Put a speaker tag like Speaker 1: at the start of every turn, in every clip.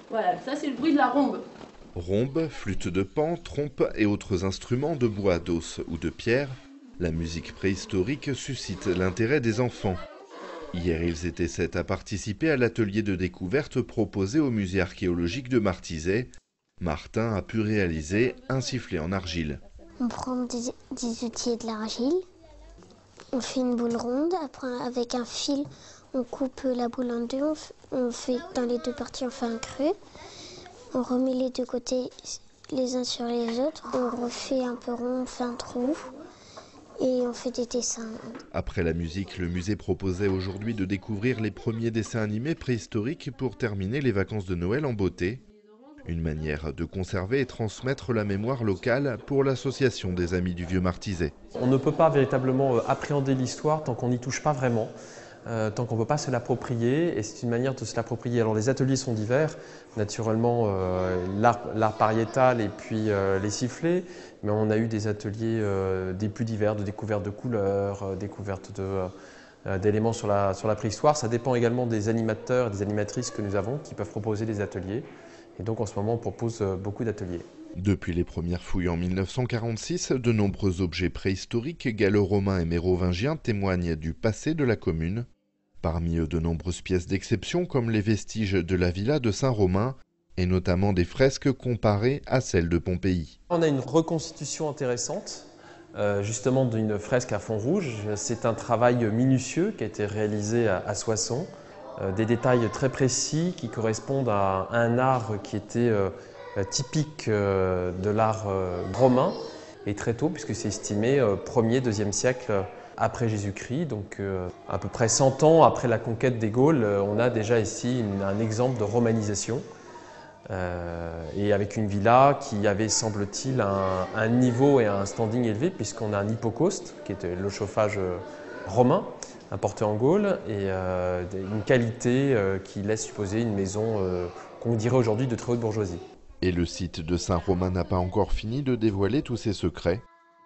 Speaker 1: Voilà, ça c'est le bruit de la rombe.
Speaker 2: Rombe, flûte de pan, trompe et autres instruments de bois, d'os ou de pierre, la musique préhistorique suscite l'intérêt des enfants. Hier, ils étaient 7 à participer à l'atelier de découverte proposé au musée archéologique de Martizet. Martin a pu réaliser un sifflet en argile.
Speaker 3: On prend des outils et de l'argile, on fait une boule ronde, après avec un fil on coupe la boule en deux, on fait dans les deux parties on fait un creux, on remet les deux côtés les uns sur les autres, on refait un peu rond, on fait un trou et on fait des dessins.
Speaker 2: Après la musique, le musée proposait aujourd'hui de découvrir les premiers dessins animés préhistoriques pour terminer les vacances de Noël en beauté. Une manière de conserver et transmettre la mémoire locale pour l'association des Amis du Vieux Martizet.
Speaker 4: On ne peut pas véritablement appréhender l'histoire tant qu'on n'y touche pas vraiment, tant qu'on ne peut pas se l'approprier, et c'est une manière de se l'approprier. Alors les ateliers sont divers, naturellement l'art pariétal et puis les sifflets, mais on a eu des ateliers des plus divers, de découverte de couleurs, découverte d'éléments sur la préhistoire. Ça dépend également des animateurs et des animatrices que nous avons qui peuvent proposer des ateliers. Et donc en ce moment, on propose beaucoup d'ateliers.
Speaker 2: Depuis les premières fouilles en 1946, de nombreux objets préhistoriques gallo-romains et mérovingiens témoignent du passé de la commune. Parmi eux, de nombreuses pièces d'exception comme les vestiges de la villa de Saint-Romain et notamment des fresques comparées à celles de Pompéi.
Speaker 4: On a une reconstitution intéressante, justement d'une fresque à fond rouge. C'est un travail minutieux qui a été réalisé à Soissons. Des détails très précis qui correspondent à un art qui était typique de l'art romain et très tôt puisque c'est estimé 1er, 2e siècle après Jésus-Christ, donc à peu près 100 ans après la conquête des Gaules, on a déjà ici un exemple de romanisation et avec une villa qui avait, semble-t-il, un niveau et un standing élevé puisqu'on a un hypocauste qui était le chauffage romain importé en Gaule et une qualité qui laisse supposer une maison qu'on dirait aujourd'hui de très haute bourgeoisie.
Speaker 2: Et le site de Saint-Romain n'a pas encore fini de dévoiler tous ses secrets.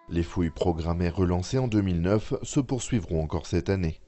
Speaker 2: Les fouilles programmées relancées en 2009 se poursuivront encore cette année.